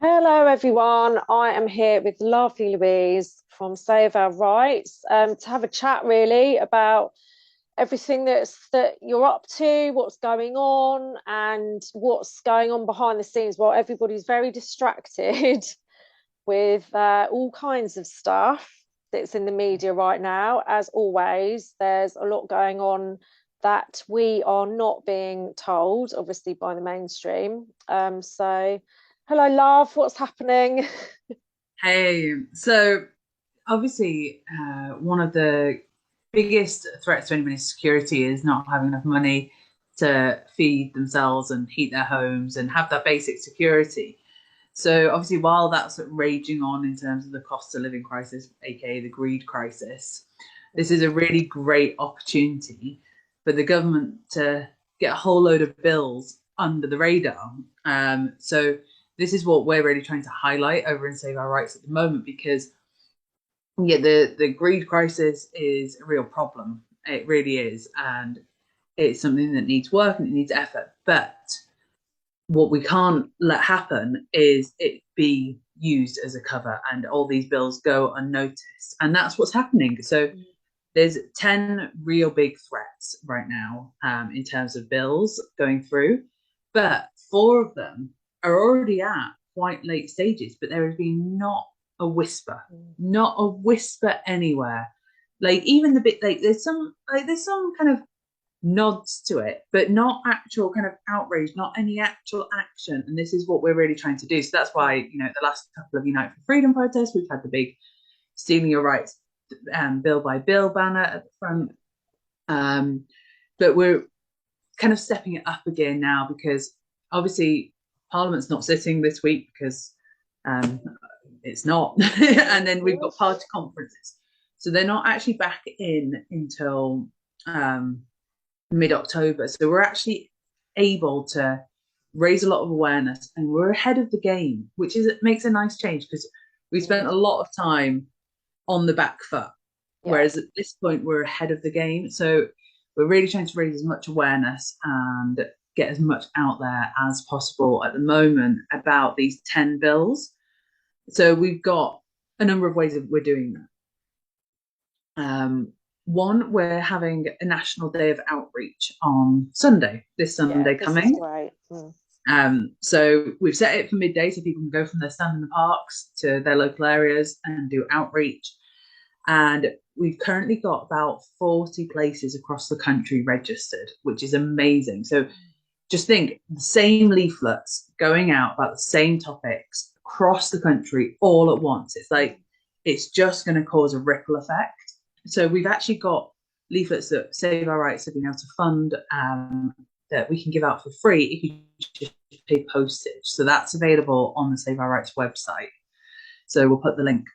Hello, everyone. I am here with lovely Louise from Save Our Rights to have a chat really about everything that you're up to, what's going on, and what's going on behind the scenes while everybody's very distracted with all kinds of stuff that's in the media right now. As always, there's a lot going on that we are not being told, obviously, by the mainstream. So, hello, love, what's happening? Hey, so obviously, one of the biggest threats to anybody's security is not having enough money to feed themselves and heat their homes and have that basic security. So obviously, while that's raging on in terms of the cost of living crisis, aka the greed crisis, this is a really great opportunity for the government to get a whole load of bills under the radar. So this is what we're really trying to highlight over in Save Our Rights at the moment, because yeah, the greed crisis is a real problem. It really is, and it's something that needs work and it needs effort. But what we can't let happen is it be used as a cover and all these bills go unnoticed. And that's what's happening. So there's 10 real big threats right now in terms of bills going through, but four of them are already at quite late stages, but there has been not a whisper anywhere. Like even the bit like there's some kind of nods to it, but not actual kind of outrage, not any actual action. And this is what we're really trying to do. So that's why, the last couple of Unite for Freedom protests, we've had the big Stealing Your Rights bill by bill banner at the front. But we're kind of stepping it up again now because obviously Parliament's not sitting this week because um, it's not. And then we've got party conferences. So they're not actually back in until mid-October. So we're actually able to raise a lot of awareness and we're ahead of the game, which makes a nice change because we spent a lot of time on the back foot. Whereas at this point, we're ahead of the game. So we're really trying to raise as much awareness and get as much out there as possible at the moment about these 10 bills. So we've got a number of ways that we're doing that. One, we're having a National Day of Outreach on Sunday, this Sunday This is coming. great. So we've set it for midday so people can go from their stand in the parks to their local areas and do outreach. And we've currently got about 40 places across the country registered, which is amazing. So just think the same leaflets going out about the same topics across the country all at once. It's like it's just going to cause a ripple effect. So we've actually got leaflets that Save Our Rights have been able to fund that we can give out for free if you just pay postage. So that's available on the Save Our Rights website. So we'll put the link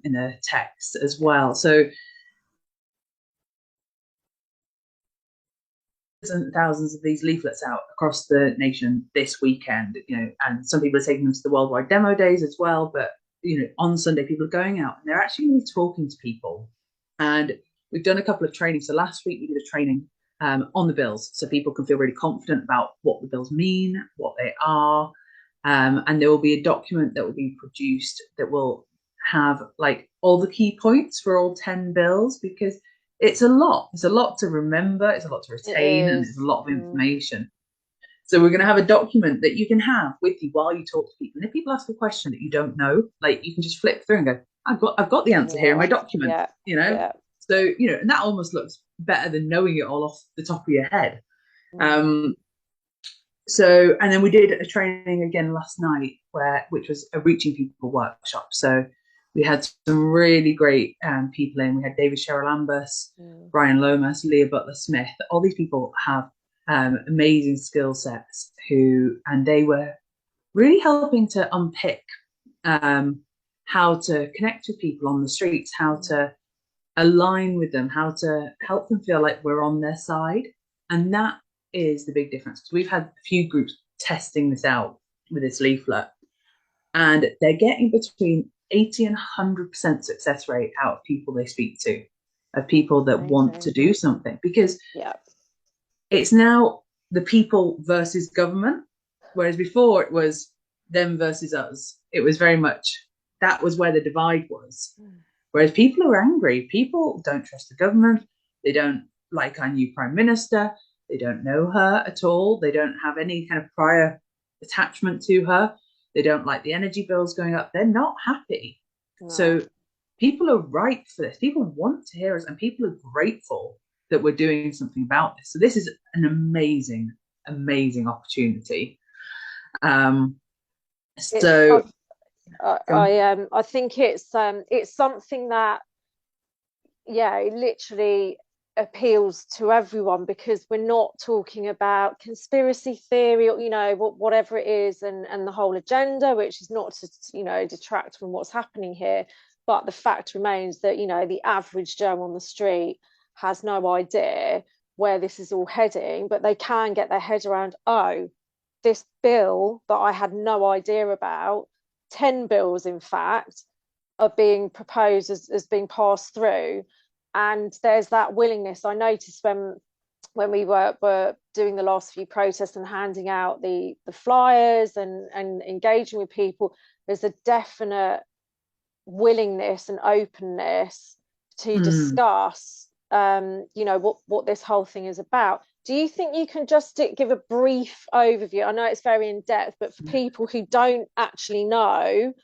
in the text as well. So thousands of these leaflets out across the nation this weekend, and some people are taking them to the worldwide demo days as well. But, on Sunday, people are going out and they're actually going to be talking to people. And we've done a couple of trainings. So last week we did a training on the bills so people can feel really confident about what the bills mean, what they are. And there will be a document that will be produced that will have like all the key points for all 10 bills because it's a lot. It's a lot to remember, it's a lot to retain, and it's a lot of information. So we're going to have a document that you can have with you while you talk to people. And if people ask a question that you don't know, like you can just flip through and go, I've got the answer here in my document, So, and that almost looks better than knowing it all off the top of your head. So, and then we did a training again last night, which was a Reaching People workshop. So we had some really great people in. We had David Sherrill-Lambus, Brian Lomas, Leah Butler-Smith. All these people have amazing skill sets and they were really helping to unpick how to connect with people on the streets, how to align with them, how to help them feel like we're on their side. And that is the big difference because we've had a few groups testing this out with this leaflet and they're getting between 80 and 100% success rate out of people they speak to, of people that want to do something, because it's now the people versus government. Whereas before it was them versus us. It was very much, that was where the divide was. Whereas people are angry. People don't trust the government. They don't like our new prime minister. They don't know her at all. They don't have any kind of prior attachment to her. They don't like the energy bills going up. They're not happy. No. So people are ripe for this. People want to hear us, and people are grateful that we're doing something about this. So this is an amazing, amazing opportunity. So I think it's something that, yeah, it literally appeals to everyone, because we're not talking about conspiracy theory or, whatever it is, and the whole agenda, which is not to, detract from what's happening here. But the fact remains that, the average Joe on the street has no idea where this is all heading, but they can get their head around, oh, this bill that I had no idea about, 10 bills, in fact, are being proposed as being passed through. And there's that willingness. I noticed when we were doing the last few protests and handing out the flyers and engaging with people, there's a definite willingness and openness to discuss what this whole thing is about. Do you think you can just give a brief overview? I know it's very in depth, but for people who don't actually know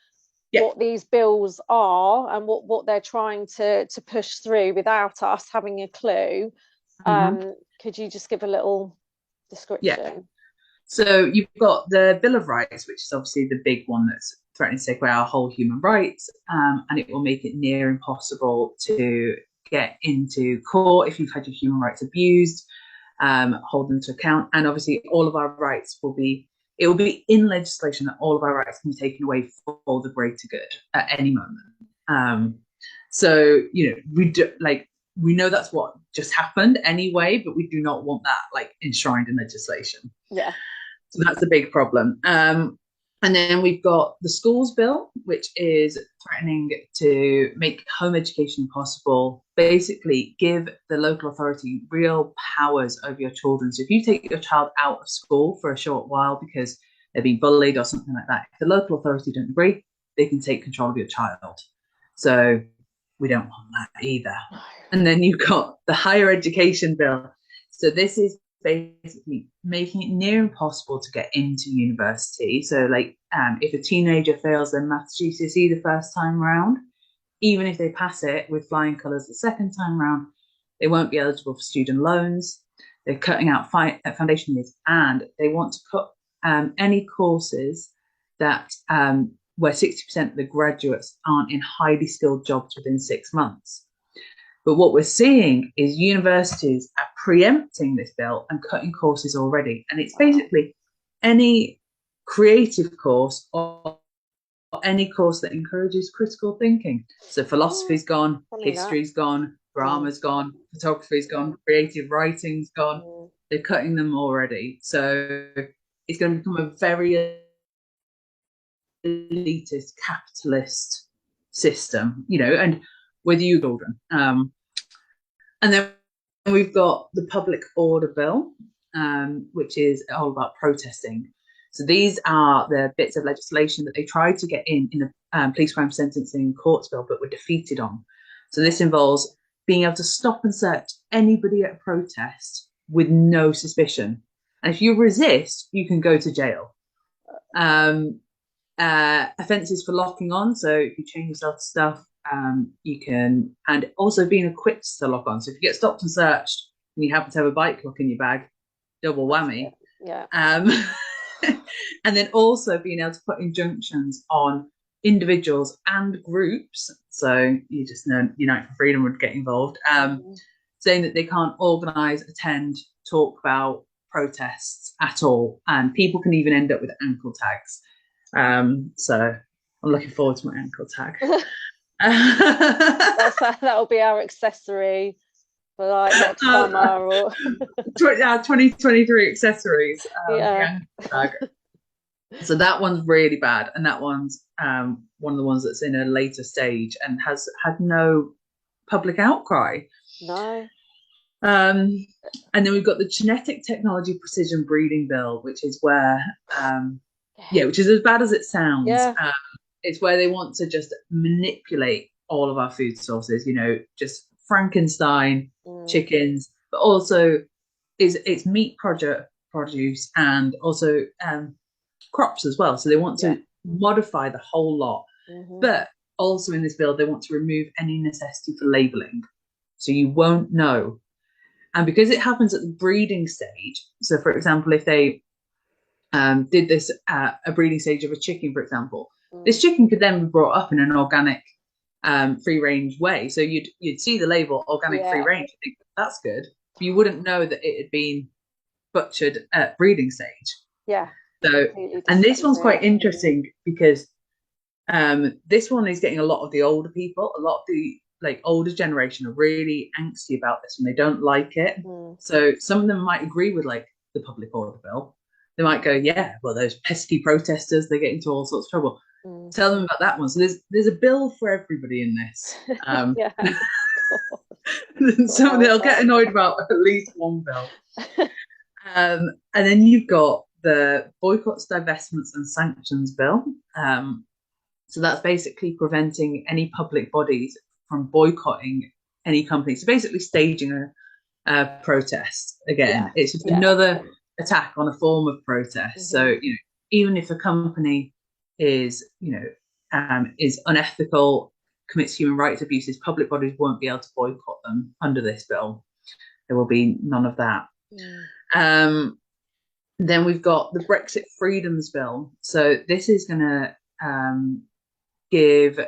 what these bills are and what they're trying to push through without us having a clue, could you just give a little description? So you've got the Bill of Rights, which is obviously the big one that's threatening to take away our whole human rights, and it will make it near impossible to get into court if you've had your human rights abused, hold them to account. And obviously all of our rights will be in legislation that all of our rights can be taken away for the greater good at any moment. So, we know that's what just happened anyway, but we do not want that enshrined in legislation. Yeah. So that's the big problem. And then we've got the schools bill, which is threatening to make home education impossible, basically give the local authority real powers over your children. So if you take your child out of school for a short while because they're being bullied or something like that, if the local authority don't agree, they can take control of your child. So we don't want that either. And then you've got the higher education bill. So this is basically making it near impossible to get into university. So if a teenager fails their maths GCSE the first time round, even if they pass it with flying colours the second time round, they won't be eligible for student loans. They're cutting out foundation years, and they want to cut any courses that where 60% of the graduates aren't in highly skilled jobs within 6 months. But what we're seeing is universities are preempting this bill and cutting courses already. And it's basically any creative course or any course that encourages critical thinking. So philosophy's gone, history's gone, drama's gone, photography's gone, creative writing's gone. They're cutting them already. So it's going to become a very elitist capitalist system, and whether you children. And then we've got the public order bill, which is all about protesting. So these are the bits of legislation that they tried to get in the police crime sentencing courts bill, but were defeated on. So this involves being able to stop and search anybody at a protest with no suspicion. And if you resist, you can go to jail. Offences for locking on. So if you chain yourself to stuff, you can, and also being equipped to lock on. So if you get stopped and searched and you happen to have a bike lock in your bag, double whammy. Yeah. And then also being able to put injunctions on individuals and groups. So you just know Unite for Freedom would get involved, saying that they can't organise, attend, talk about protests at all, and people can even end up with ankle tags. So I'm looking forward to my ankle tag. That'll be our accessory for next summer or 2023 accessories. So that one's really bad, and that one's one of the ones that's in a later stage and has had no public outcry. No. Um, and then we've got the genetic technology precision breeding bill, which is where, which is as bad as it sounds. Yeah. It's where they want to just manipulate all of our food sources, just Frankenstein Mm. chickens, but also it's meat produce and also crops as well. So they want Yeah. to modify the whole lot. Mm-hmm. But also in this bill, they want to remove any necessity for labeling. So you won't know. And because it happens at the breeding stage, so for example, if they did this at a breeding stage of a chicken, for example, this Mm. chicken could then be brought up in an organic, free range way. So you'd see the label organic free Yeah. range. Think that's good. But you wouldn't know that it had been butchered at breeding stage. Yeah. So, Completely and this one's deceptive. quite interesting because this one is getting a lot of the older people, a lot of the like older generation are really angsty about this and they don't like it. Mm. So some of them might agree with like the public order bill. They might go, yeah, well, those pesky protesters, they get into all sorts of trouble. Mm. Tell them about that one. So there's a bill for everybody in this. Yeah. God. So Well they'll get annoyed about at least one bill. done. And then you've got the boycotts, divestments, and sanctions bill. So that's basically preventing any public bodies from boycotting any company. So basically staging a protest again. Yeah. It's just Yeah. another attack on a form of protest. So, Mm-hmm. even if a company is unethical, commits human rights abuses, public bodies won't be able to boycott them under this bill. There will be none of that. Mm. Um, then we've got the Brexit Freedoms Bill. So this is going to give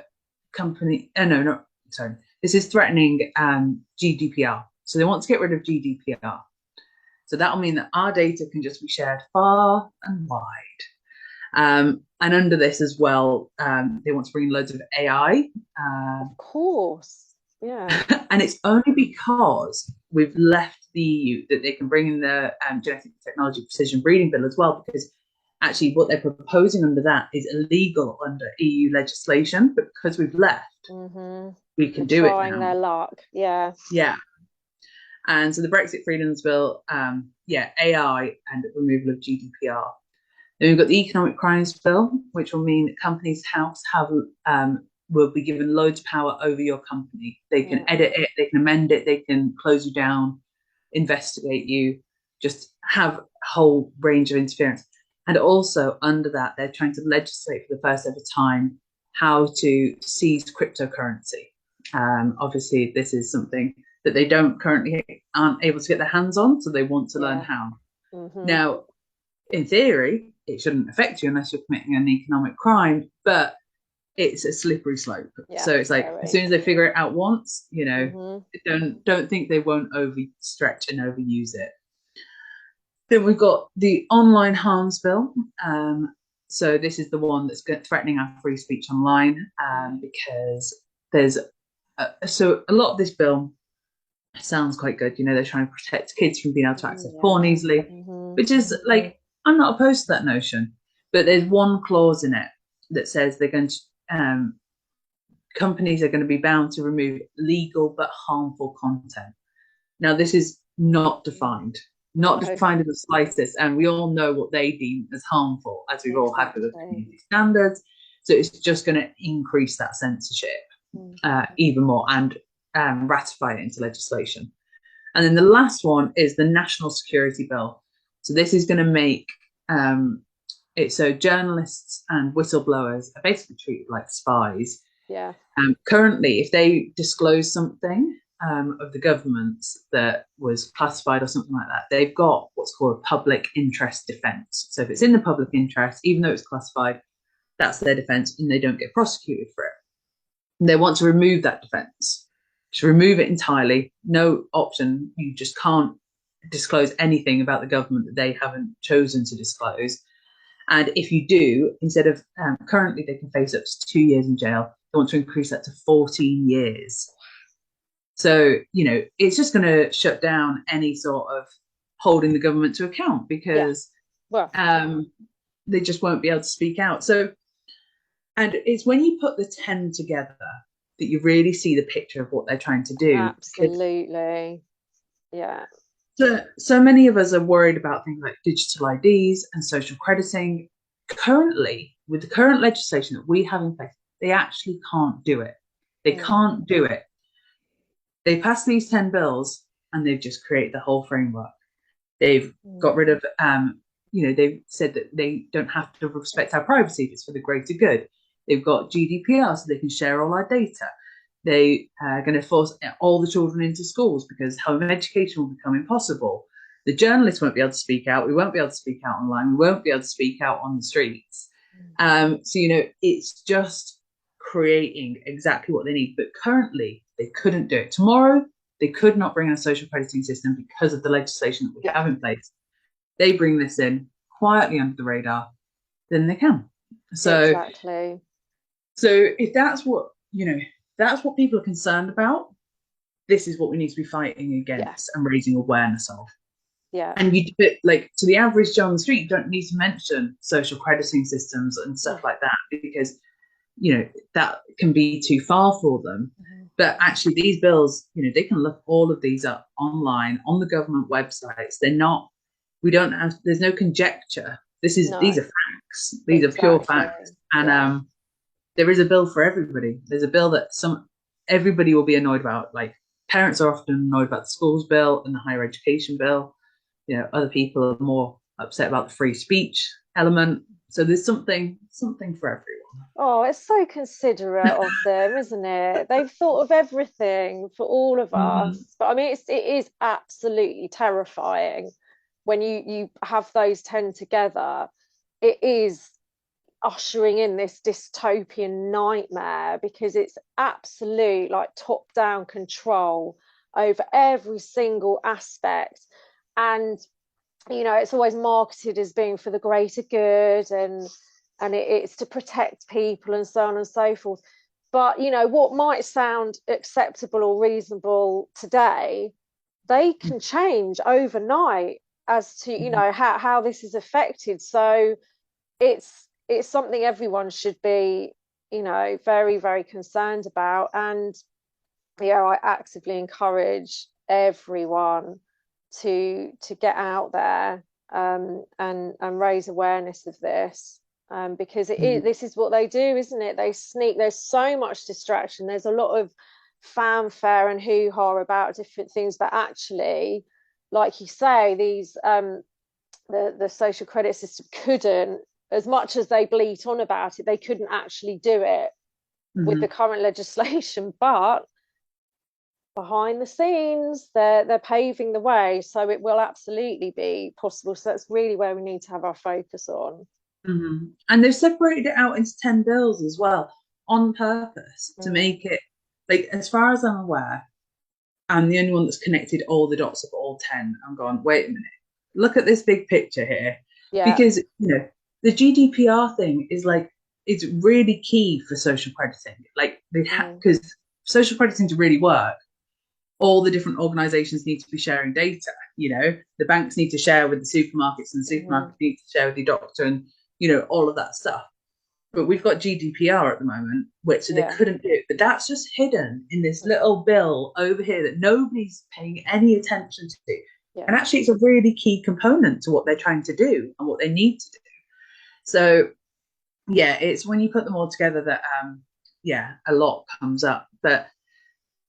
company. Oh no, no, sorry. This is threatening GDPR. So they want to get rid of GDPR. So that'll mean that our data can just be shared far and wide. And under this as well, they want to bring loads of AI. Of course. Yeah. And it's only because we've left the EU that they can bring in the genetic technology precision breeding bill as well, because actually what they're proposing under that is illegal under EU legislation, but because we've left, Mm-hmm. we can They're do it trying now. their luck. Yeah. Yeah. And so the Brexit Freedoms Bill, AI and removal of GDPR. Then we've got the Economic Crimes Bill, which will mean that companies' house will be given loads of power over your company. They can edit it, they can amend it, they can close you down, investigate you, just have a whole range of interference. And also under that, they're trying to legislate for the first ever time how to seize cryptocurrency. Obviously, this is something that they aren't able to get their hands on, so they want to learn Yeah. how. Mm-hmm. Now, in theory, it shouldn't affect you unless you're committing an economic crime, but it's a slippery slope. Yeah. So it's like as Very. soon as they figure it out once, Mm-hmm. don't think they won't overstretch and overuse it. Then we've got the online harms bill. So this is the one that's threatening our free speech online, because there's so a lot of this bill sounds quite good. They're trying to protect kids from being able to access porn Yeah. easily, Mm-hmm. which is like, I'm not opposed to that notion. But there's one clause in it that says they're going to, companies are going to be bound to remove legal but harmful content. Now, this is not defined, not No. defined in the slightest. And we all know what they deem as harmful, as we've all had with the Exactly. community standards. So it's just going to increase that censorship even more and ratify it into legislation. And then the last one is the National Security Bill. So this is going to make it so journalists and whistleblowers are basically treated like spies. Yeah. Currently, if they disclose something of the government that was classified or something like that, they've got what's called a public interest defence. So if it's in the public interest, even though it's classified, that's their defence and they don't get prosecuted for it. And they want to remove that defence, to remove it entirely. No option. You just can't disclose anything about the government that they haven't chosen to disclose. And if you do, instead of currently they can face up to 2 years in jail, they want to increase that to 14 years. So, it's just going to shut down any sort of holding the government to account because they just won't be able to speak out. So, and it's when you put the 10 together that you really see the picture of what they're trying to do. Absolutely. Yeah. So many of us are worried about things like digital IDs and social crediting. Currently, with the current legislation that we have in place, they actually can't do it. They Mm. can't do it. They passed these 10 bills and they've just created the whole framework. They've got Mm. rid of, they've said that they don't have to respect our privacy if it's for the greater good. They've got GDPR so they can share all our data. They are going to force all the children into schools because home education will become impossible. The journalists won't be able to speak out. We won't be able to speak out online. We won't be able to speak out on the streets. So, it's just creating exactly what they need. But currently, they couldn't do it. Tomorrow, they could not bring in a social crediting system because of the legislation that we Yeah. have in place. They bring this in quietly under the radar, then they can. So, Exactly. so if that's what people are concerned about, this is what we need to be fighting Yeah. against and raising awareness of. Yeah. And you do it like to the average Joe on the street, you don't need to mention social crediting systems and stuff like that because that can be too far for them. Mhm. But actually, these bills, they can look all of these up online on the government websites. They're not. We don't have. There's no conjecture. These No, are facts. These are pure exactly. facts. And Yeah. there is a bill for everybody. There's a bill that everybody will be annoyed about. Like parents are often annoyed about the schools bill and the higher education bill. Other people are more upset about the free speech element. So there's something for everyone. Oh, it's so considerate of them, isn't it? They've thought of everything for all of Mm-hmm. us. But I mean, it is absolutely terrifying when you have those 10 together. It is ushering in this dystopian nightmare because it's absolute like top down control over every single aspect. And it's always marketed as being for the greater good, and it's to protect people and so on and so forth. But what might sound acceptable or reasonable today, they can change overnight as to Mm-hmm. how this is affected. So it's something everyone should be very, very concerned about. And I actively encourage everyone to get out there, and raise awareness of this, because this is what they do, isn't it? They sneak. There's so much distraction. There's a lot of fanfare and hoo-ha about different things, but actually, like you say, these the social credit system couldn't, as much as they bleat on about it, they couldn't actually do it with Mm-hmm. the current legislation. But behind the scenes, they're paving the way, so it will absolutely be possible. So that's really where we need to have our focus on. Mm-hmm. And they've separated it out into 10 bills as well on purpose to Mm. make it like, as far as I'm aware, I'm the only one that's connected all the dots of all 10. I'm going, wait a minute, look at this big picture here. Yeah. Because, the GDPR thing is like, it's really key for social crediting. Like, Mm. because social crediting to really work, all the different organizations need to be sharing data. The banks need to share with the supermarkets, and the Mm-hmm. supermarkets need to share with your doctor, and all of that stuff. But we've got GDPR at the moment, which they Yeah. couldn't do. But that's just hidden in this little bill over here that nobody's paying any attention to. Yeah. And actually, it's a really key component to what they're trying to do and what they need to do. So, yeah, it's when you put them all together that, a lot comes up. But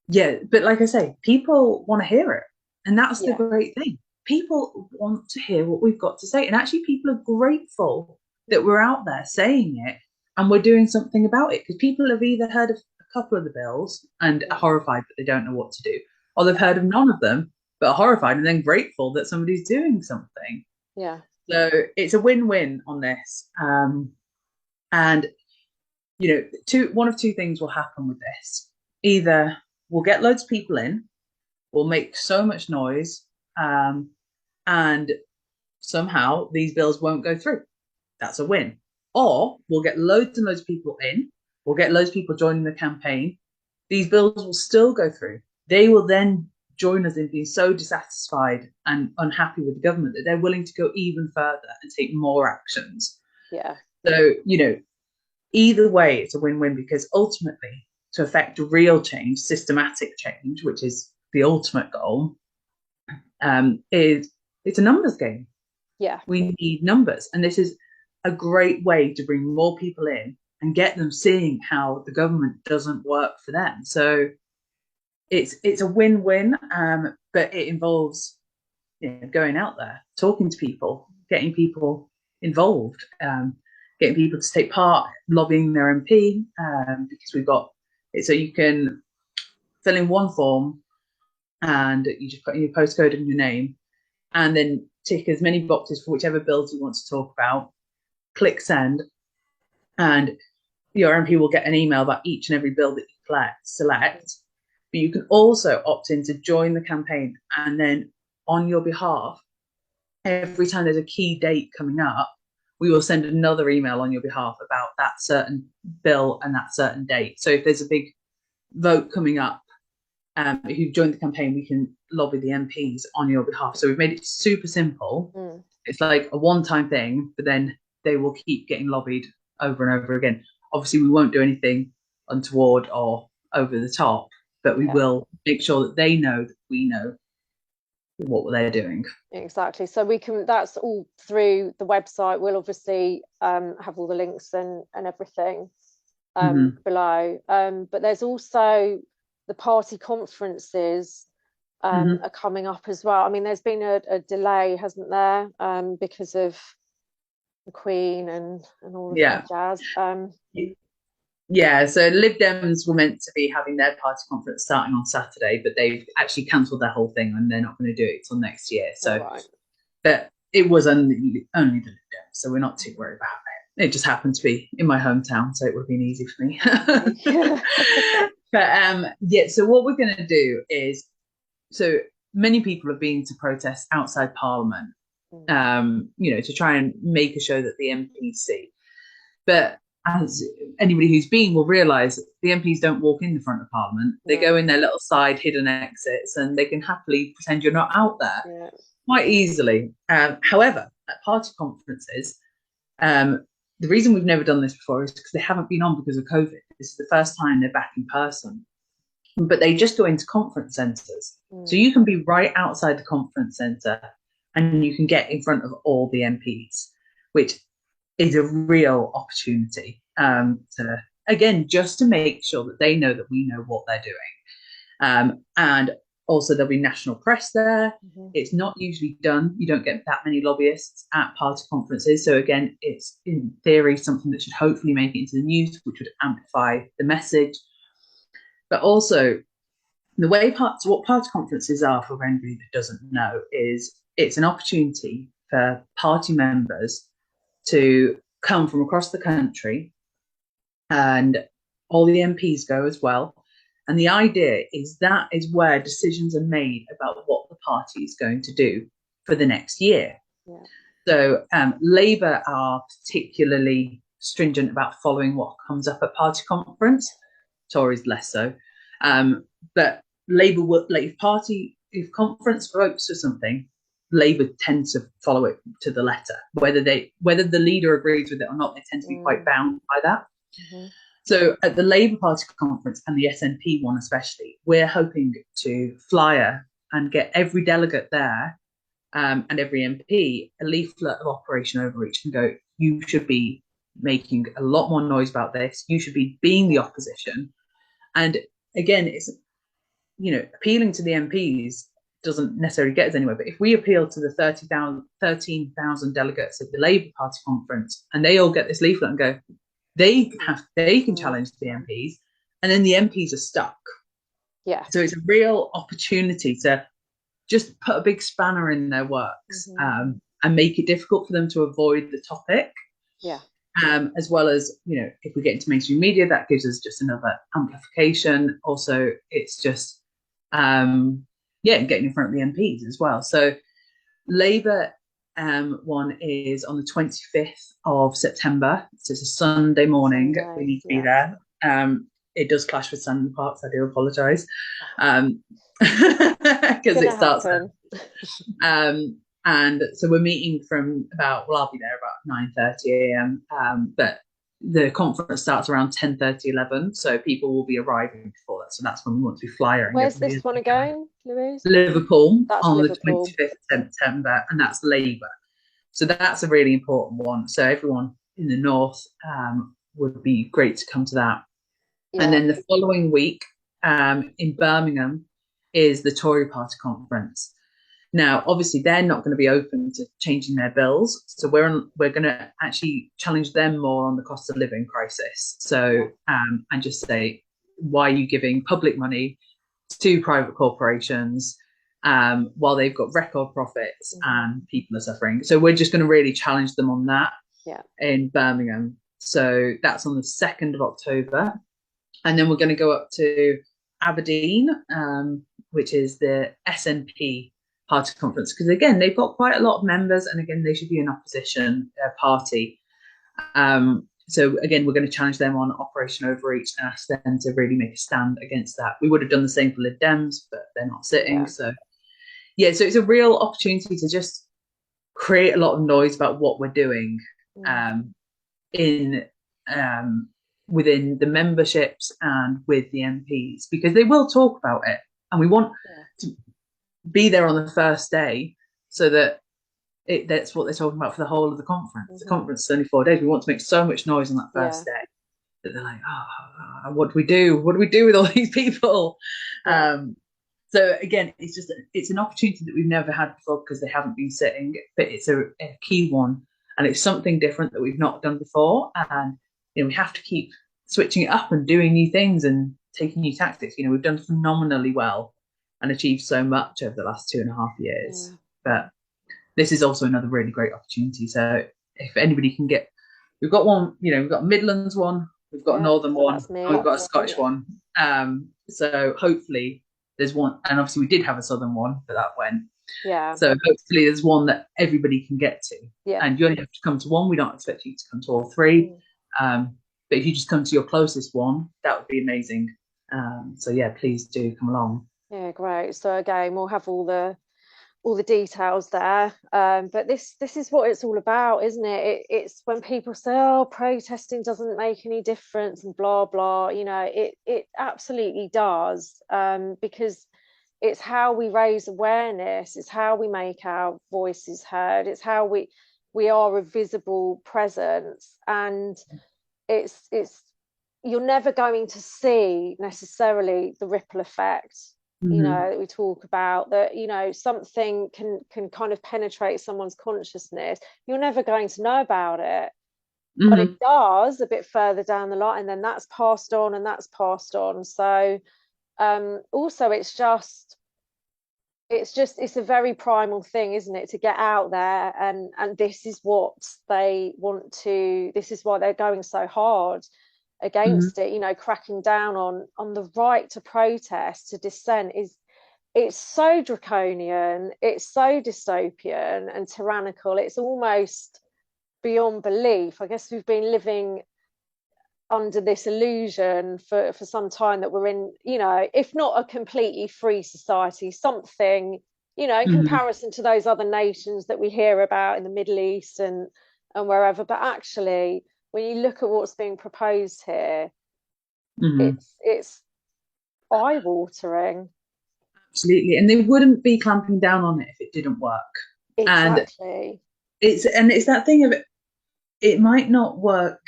yeah, but like I say, people want to hear it. And that's the Yeah. great thing. People want to hear what we've got to say. And actually, people are grateful that we're out there saying it and we're doing something about it, because people have either heard of a couple of the bills and are Mm. horrified that they don't know what to do, or they've Yeah. heard of none of them but are horrified and then grateful that somebody's doing something. Yeah. So it's a win-win on this. And one of two things will happen with this. Either we'll get loads of people in, we'll make so much noise, and somehow these bills won't go through. That's a win. Or we'll get loads and loads of people in, we'll get loads of people joining the campaign. These bills will still go through. They will then join us in being so dissatisfied and unhappy with the government that they're willing to go even further and take more actions. Yeah. So, either way, it's a win-win, because ultimately, to affect real change, systematic change, which is the ultimate goal, is it's a numbers game. Yeah. We need numbers, and this is a great way to bring more people in and get them seeing how the government doesn't work for them. So it's a win-win, but it involves going out there, talking to people, getting people involved, getting people to take part, lobbying their MP, because we've got it. So you can fill in one form and you just put in your postcode and your name, and then tick as many boxes for whichever bills you want to talk about, click send, and your MP will get an email about each and every bill that you select. But you can also opt in to join the campaign, and then on your behalf, every time there's a key date coming up, we will send another email on your behalf about that certain bill and that certain date. So if there's a big vote coming up, if you've joined the campaign, we can lobby the MPs on your behalf. So we've made it super simple. It's like a one-time thing, but then they will keep getting lobbied over and over again. Obviously, we won't do anything untoward or over the top, but we will make sure that they know that we know what they're doing. Exactly. So we can, that's all through the website. We'll obviously have all the links and everything below. But there's also the party conferences are coming up as well. I mean, there's been a delay, hasn't there, because of the Queen and all of that jazz. Yeah, so Lib Dems were meant to be having their party conference starting on Saturday, but they've actually cancelled their whole thing and they're not going to do it till next year. So, but it was only the Lib Dems, so we're not too worried about it. It just happened to be in my hometown, so it would have been easy for me. But so what we're going to do is, so many people have been to protest outside Parliament, to try and make a show that the MPs see. But as anybody who's been will realise, the MPs don't walk in the front of Parliament. They go in their little side hidden exits, and they can happily pretend you're not out there quite easily. However, at party conferences, the reason we've never done this before is because they haven't been on because of COVID. This is the first time they're back in person. But they just go into conference centres. So you can be right outside the conference centre and you can get in front of all the MPs, which is a real opportunity to, again, just to make sure that they know that we know what they're doing. And also there'll be national press there. It's not usually done. You don't get that many lobbyists at party conferences. So again, it's in theory something that should hopefully make it into the news, which would amplify the message. But also what party conferences are, for anybody that doesn't know, is it's an opportunity for party members to come from across the country, and all the MPs go as well. And the idea is that is where decisions are made about what the party is going to do for the next year. So Labour are particularly stringent about following what comes up at party conference. Tories less so. But Labour will, like, if conference votes for something, Labour tends to follow it to the letter. Whether the leader agrees with it or not, they tend to be quite bound by that. So at the Labour Party conference and the SNP one especially, we're hoping to flyer and get every delegate there and every MP a leaflet of Operation Overreach and go, you should be making a lot more noise about this. You should be being the opposition. And again, it's, appealing to the MPs doesn't necessarily get us anywhere. But if we appeal to the 13,000 delegates at the Labour Party conference and they all get this leaflet and go, they can challenge the MPs, and then the MPs are stuck. So it's a real opportunity to just put a big spanner in their works and make it difficult for them to avoid the topic. As well as, if we get into mainstream media, that gives us just another amplification. Also, it's just getting in front of the MPs as well. So Labour one is on the 25th of September. So it's a Sunday morning. We need to be there. It does clash with Sunday Parks. I do apologise. Because it starts. And so we're meeting from I'll be there about 9:30 a.m. But the conference starts around 10:30, 11, so people will be arriving before that. So that's when we want to be flyering Where's everybody. this one again, Louise? Liverpool That's on the Liverpool. 25th of September, and that's Labour. So that's a really important one. So everyone in the north would be great to come to that. And Yeah. then the following week in Birmingham is the Tory Party conference. Now, obviously, they're not going to be open to changing their bills, so we're going to actually challenge them more on the cost of living crisis. So, and just say, why are you giving public money to private corporations while they've got record profits and people are suffering? So we're just going to really challenge them on that in Birmingham. So that's on the 2nd of October. And then we're going to go up to Aberdeen, which is the SNP party conference, because again, they've got quite a lot of members, and again, they should be an opposition party. So again, we're going to challenge them on Operation Overreach and ask them to really make a stand against that. We would have done the same for Lib Dems, but they're not sitting. So yeah, so it's a real opportunity to just create a lot of noise about what we're doing in within the memberships and with the MPs, because they will talk about it, and we want to be there on the first day so that that's what they're talking about for the whole of the conference. The conference is only 4 days. We want to make so much noise on that first day that they're like, oh, what do we do? What do we do with all these people? So again, it's an opportunity that we've never had before because they haven't been sitting, but it's a key one, and it's something different that we've not done before. And we have to keep switching it up and doing new things and taking new tactics. We've done phenomenally well and achieved so much over the last 2.5 years. But this is also another really great opportunity. So if anybody can get, we've got one, we've got a Midlands one, we've got a Northern one, and we've got a Scottish one. So hopefully there's one, and obviously we did have a Southern one, but that went. So hopefully there's one that everybody can get to. And you only have to come to one. We don't expect you to come to all three. But if you just come to your closest one, that would be amazing. So yeah, please do come along. Yeah, great. So again, we'll have all the details there. But this is what it's all about, isn't it? It's when people say, oh, protesting doesn't make any difference and blah blah, it absolutely does, because it's how we raise awareness, it's how we make our voices heard, it's how we are a visible presence. And it's you're never going to see necessarily the ripple effect that we talk about, that something can kind of penetrate someone's consciousness. You're never going to know about it, but it does a bit further down the line, and then that's passed on and that's passed on. So also it's a very primal thing, isn't it, to get out there, and this is what they want to, this is why they're going so hard against it, cracking down on the right to protest, to dissent. It's so draconian, it's so dystopian and tyrannical, it's almost beyond belief. I guess we've been living under this illusion for some time that we're in, if not a completely free society, something, in comparison to those other nations that we hear about in the Middle East and wherever. But actually, when you look at what's being proposed here, it's eye-watering. Absolutely, and they wouldn't be clamping down on it if it didn't work. Exactly. And it's that thing of it might not work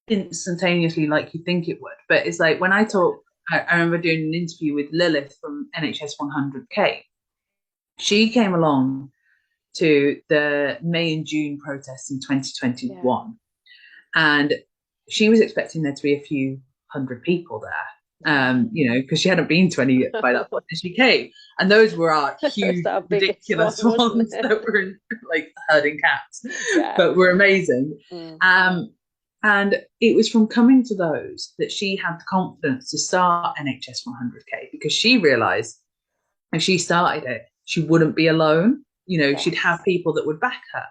instantaneously like you think it would, but it's like when I remember doing an interview with Lilith from NHS 100K. She came along to the May and June protests in 2021, and she was expecting there to be a few hundred people there, because she hadn't been to any by that point. And she came, and those were our huge, ridiculous ones that were like herding cats, but were amazing. And it was from coming to those that she had the confidence to start NHS 100K, because she realised if she started it, she wouldn't be alone. She'd have people that would back her.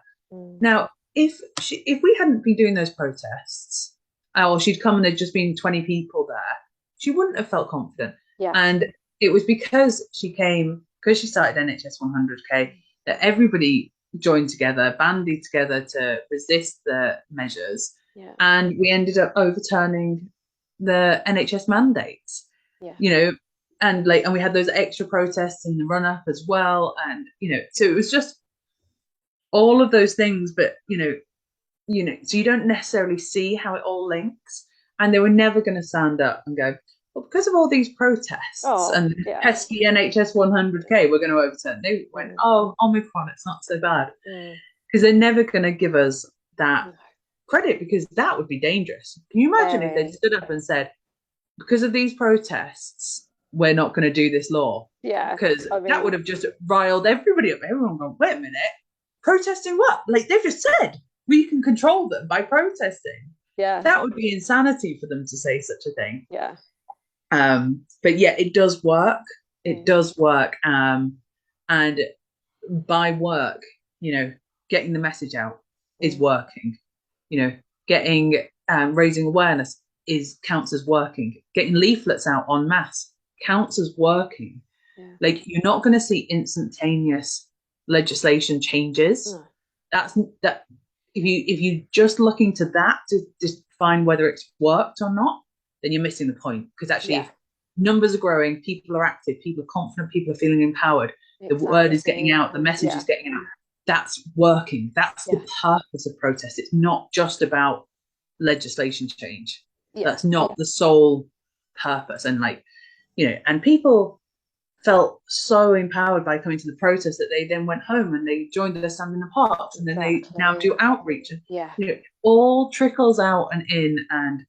Now, if we hadn't been doing those protests, or she'd come and there'd just been 20 people there, she wouldn't have felt confident. And it was because she started NHS 100K, that everybody joined together, banded together to resist the measures. Yeah. and we ended up overturning the NHS mandates. Yeah. You know, and we had those extra protests in the run up as well, and so it was just all of those things. But so you don't necessarily see how it all links, and they were never going to stand up and go, well, because of all these protests Oh, and yeah. pesky NHS 100k, we're going to overturn. They went, oh, Omicron, it's not so bad, because they're never going to give us that credit, because that would be dangerous. Can you imagine if they stood up and said, because of these protests, we're not going to do this law? Yeah, Because that would have just riled everybody up. Everyone going, wait a minute, protesting what? Like, they've just said we can control them by protesting. Yeah, that would be insanity for them to say such a thing. Yeah. But yeah, it does work. It does work. And by work, getting the message out is working. Getting raising awareness counts as working. Getting leaflets out en masse counts as working. Like, you're not going to see instantaneous legislation changes. That's that. If you just looking to that to just find whether it's worked or not, then you're missing the point. Because actually, if numbers are growing, people are active, people are confident, people are feeling empowered, the word is getting out, the message is getting out. That's working. That's the purpose of protest. It's not just about legislation change. That's not the sole purpose. And and people felt so empowered by coming to the protest that they then went home and they joined us stand in the parks, and then they now do outreach, and all trickles out and in. And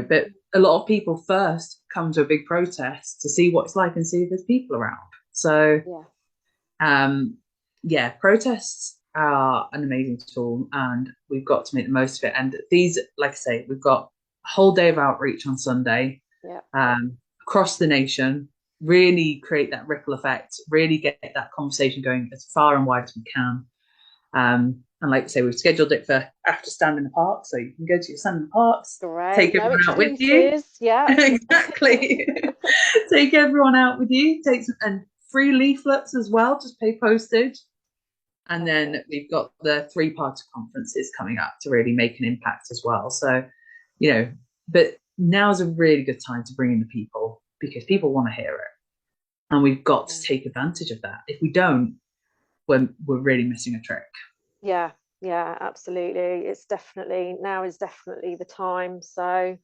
but a lot of people first come to a big protest to see what it's like and see if there's people around. So protests are an amazing tool, and we've got to make the most of it. And these, like I say, we've got a whole day of outreach on Sunday across the nation. Really create that ripple effect, really get that conversation going as far and wide as we can. And like I say, we've scheduled it for after stand in the park, so you can go to your stand in the parks, take everyone out with you. Exactly. Take everyone out with you, and free leaflets as well, just pay postage. And then we've got the 3-party conferences coming up to really make an impact as well. So, but now is a really good time to bring in the people, because people want to hear it. And we've got to take advantage of that. If we don't, we're really missing a trick. Yeah, absolutely. Now is definitely the time. So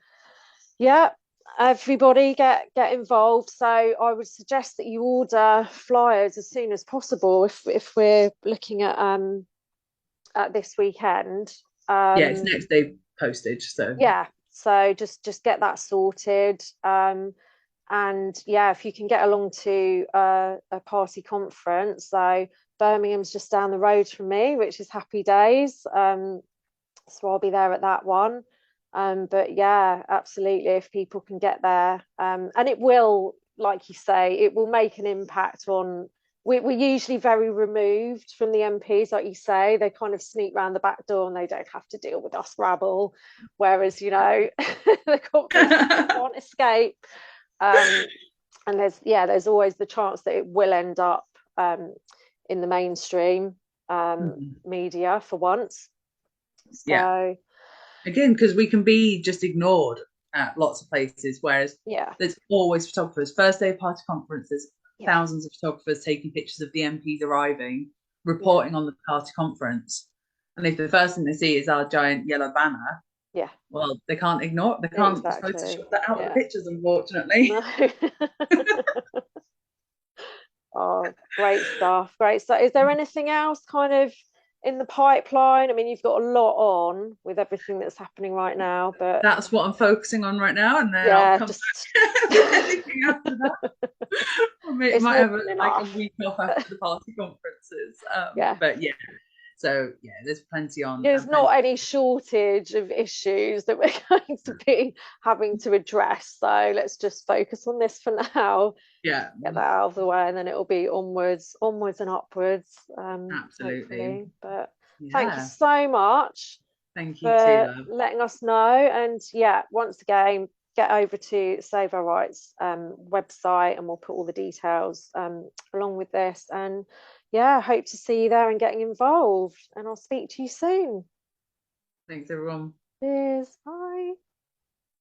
everybody get involved. So I would suggest that you order flyers as soon as possible if we're looking at this weekend. It's next day postage. So just get that sorted. And if you can get along to a party conference. So Birmingham's just down the road from me, which is happy days. So I'll be there at that one. But absolutely, if people can get there, and it will, like you say, it will make an impact on. We're usually very removed from the MPs, like you say. They kind of sneak round the back door and they don't have to deal with us rabble. Whereas, the corporations can't escape. And there's always the chance that it will end up in the mainstream media for once. So again, because we can be just ignored at lots of places, whereas there's always photographers. First day of party conferences, thousands of photographers taking pictures of the MPs arriving, reporting on the party conference. And if the first thing they see is our giant yellow banner, well, they can't ignore it. They can't Photoshop that out of the pictures, unfortunately. No. Oh, great stuff. Great stuff. Is there anything else kind of in the pipeline? I mean, you've got a lot on with everything that's happening right now, but that's what I'm focusing on right now, and then I'll come back with anything after that. I might have a week off after the party conferences. But so there's plenty on. There's not any shortage of issues that we're going to be having to address. So let's just focus on this for now. Get that out of the way, and then it'll be onwards and upwards. Absolutely. Hopefully. But thank you so much. Thank you for letting us know. And once again, get over to Save Our Rights website, and we'll put all the details along with this. And hope to see you there and getting involved. And I'll speak to you soon. Thanks, everyone. Cheers. Bye.